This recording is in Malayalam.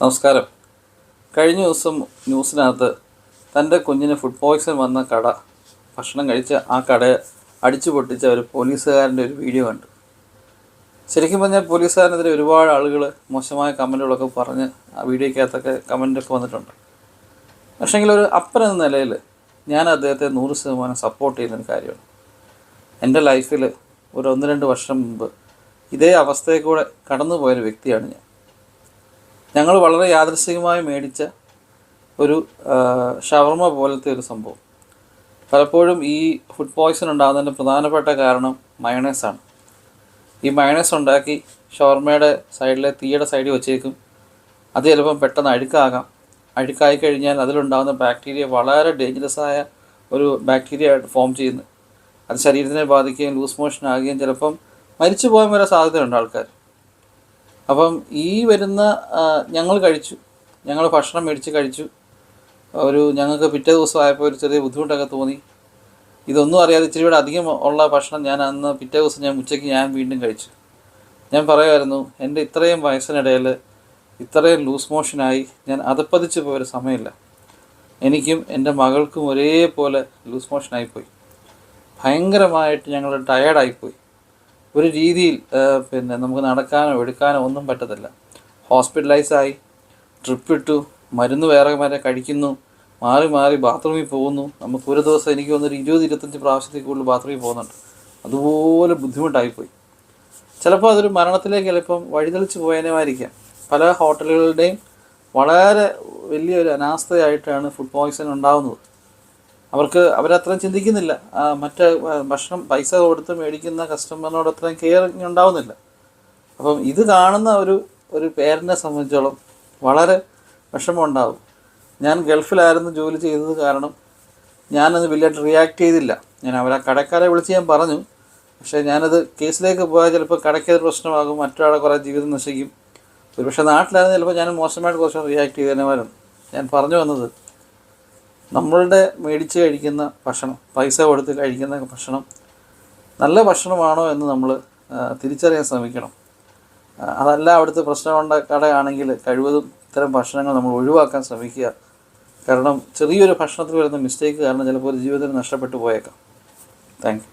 നമസ്കാരം. കഴിഞ്ഞ ദിവസം ന്യൂസിനകത്ത് തൻ്റെ കുഞ്ഞിന് ഫുഡ് പോയ്സൺ വന്ന കട ഭക്ഷണം കഴിച്ച് ആ കടയെ അടിച്ചു പൊട്ടിച്ച ഒരു പോലീസുകാരൻ്റെ ഒരു വീഡിയോ കണ്ടു. ശരിക്കും പറഞ്ഞാൽ പോലീസുകാരനെതിരെ ഒരുപാട് ആളുകൾ മോശമായ കമൻറ്റുകളൊക്കെ പറഞ്ഞ് ആ വീഡിയോയ്ക്കകത്തൊക്കെ കമൻറ്റൊക്കെ വന്നിട്ടുണ്ട്. പക്ഷേങ്കിൽ ഒരു അപ്പൻ എന്ന നിലയിൽ ഞാൻ അദ്ദേഹത്തെ 100% സപ്പോർട്ട് ചെയ്യുന്നൊരു കാര്യമാണ്. എൻ്റെ ലൈഫിൽ ഒരു 1-2 വർഷം മുമ്പ് ഇതേ അവസ്ഥയിൽ കൂടെ കടന്നു പോയൊരു വ്യക്തിയാണ് ഞാൻ. ഞങ്ങൾ വളരെ യാദൃശ്ചികമായി മേടിച്ച ഒരു ഷവർമ പോലത്തെ ഒരു സംഭവം. പലപ്പോഴും ഈ ഫുഡ് പോയ്സൺ ഉണ്ടാകുന്നതിൻ്റെ പ്രധാനപ്പെട്ട കാരണം മയണൈസാണ്. ഈ മയണൈസ് ഉണ്ടാക്കി ഷവർമയുടെ സൈഡിലെ തീയുടെ സൈഡിൽ വെച്ചേക്കും. അത് ചിലപ്പം പെട്ടെന്ന് അഴുക്കായി കഴിഞ്ഞാൽ അതിലുണ്ടാകുന്ന ബാക്ടീരിയ വളരെ ഡേഞ്ചറസായ ഒരു ബാക്ടീരിയ ഫോം ചെയ്യുന്നു. അത് ശരീരത്തിനെ ബാധിക്കുകയും ലൂസ് മോഷൻ ആകുകയും ചിലപ്പം മരിച്ചു പോകാൻ വരെ സാധ്യതയുണ്ട് ആൾക്കാർ. അപ്പം ഈ വരുന്ന ഞങ്ങൾ ഭക്ഷണം മേടിച്ച് കഴിച്ചു. ഞങ്ങൾക്ക് പിറ്റേ ദിവസം ആയപ്പോൾ ഒരു ചെറിയ ബുദ്ധിമുട്ടൊക്കെ തോന്നി. ഇതൊന്നും അറിയാതെ ഇച്ചിരി കൂടെ അധികം ഉള്ള ഭക്ഷണം പിറ്റേ ദിവസം ഉച്ചയ്ക്ക് വീണ്ടും കഴിച്ചു. ഞാൻ പറയുമായിരുന്നു, എൻ്റെ ഇത്രയും വയസ്സിനിടയിൽ ഇത്രയും ലൂസ് മോഷനായി ഞാൻ അധപ്പതിച്ച് പോയൊരു സമയമില്ല. എനിക്കും എൻ്റെ മകൾക്കും ഒരേപോലെ ലൂസ് മോഷനായിപ്പോയി. ഭയങ്കരമായിട്ട് ഞങ്ങൾ ടയേർഡായിപ്പോയി. ഒരു രീതിയിൽ നമുക്ക് നടക്കാനോ എടുക്കാനോ ഒന്നും പറ്റത്തില്ല. ഹോസ്പിറ്റലൈസായി, ട്രിപ്പിട്ടു, മരുന്ന് വേറെ കഴിക്കുന്നു, മാറി മാറി ബാത്റൂമിൽ പോകുന്നു. നമുക്കൊരു ദിവസം എനിക്ക് തോന്നുന്നൊരു 20-25 പ്രാവശ്യത്തിൽ കൂടുതൽ ബാത്റൂമിൽ പോകുന്നുണ്ട്. അതുപോലെ ബുദ്ധിമുട്ടായിപ്പോയി. ചിലപ്പോൾ അതൊരു മരണത്തിലേക്ക് ചിലപ്പം വഴിതെളിച്ച് പോയതിനുമായിരിക്കാം. പല ഹോട്ടലുകളുടെയും വളരെ വലിയൊരു അനാസ്ഥയായിട്ടാണ് ഫുഡ് പോയ്സൺ ഉണ്ടാകുന്നത്. അവരത്രയും ചിന്തിക്കുന്നില്ല. മറ്റ് ഭക്ഷണം പൈസ കൊടുത്ത് മേടിക്കുന്ന കസ്റ്റമറിനോട് അത്രയും കെയറിങ് ഉണ്ടാവുന്നില്ല. അപ്പം ഇത് കാണുന്ന ഒരു പേരൻറ്റിനെ സംബന്ധിച്ചോളം വളരെ വിഷമം ഉണ്ടാകും. ഞാൻ ഗൾഫിലായിരുന്നു ജോലി ചെയ്തത് കാരണം ഞാനത് വലിയായിട്ട് റിയാക്ട് ചെയ്തില്ല. ഞാൻ അവരെ കടക്കാരെ വിളിച്ച് ഞാൻ പറഞ്ഞു. പക്ഷേ ഞാനത് കേസിലേക്ക് പോയാൽ ചിലപ്പോൾ കടയ്ക്കത് പ്രശ്നമാകും, മറ്റൊരാളെ കുറേ ജീവിതം നശിക്കും. പക്ഷേ നാട്ടിലായിരുന്നു ചിലപ്പോൾ ഞാൻ മോശമായിട്ട് കുറച്ച് റിയാക്ട് ചെയ്തതിനുമായിരുന്നു. ഞാൻ പറഞ്ഞു വന്നത്, നമ്മളുടെ മേടിച്ച് കഴിക്കുന്ന ഭക്ഷണം, പൈസ കൊടുത്ത് കഴിക്കുന്ന ഭക്ഷണം നല്ല ഭക്ഷണമാണോ എന്ന് നമ്മൾ തിരിച്ചറിയാൻ ശ്രമിക്കണം. അതല്ല അവിടുത്തെ പ്രശ്നമുണ്ട കടയാണെങ്കിൽ കഴിവതും ഇത്തരം ഭക്ഷണങ്ങൾ നമ്മൾ ഒഴിവാക്കാൻ ശ്രമിക്കുക. കാരണം ചെറിയൊരു ഭക്ഷണത്തിൽ വരുന്ന മിസ്റ്റേക്ക് കാരണം ചിലപ്പോൾ ഒരു ജീവിതത്തിൽ നഷ്ടപ്പെട്ടു പോയേക്കാം. Thank you.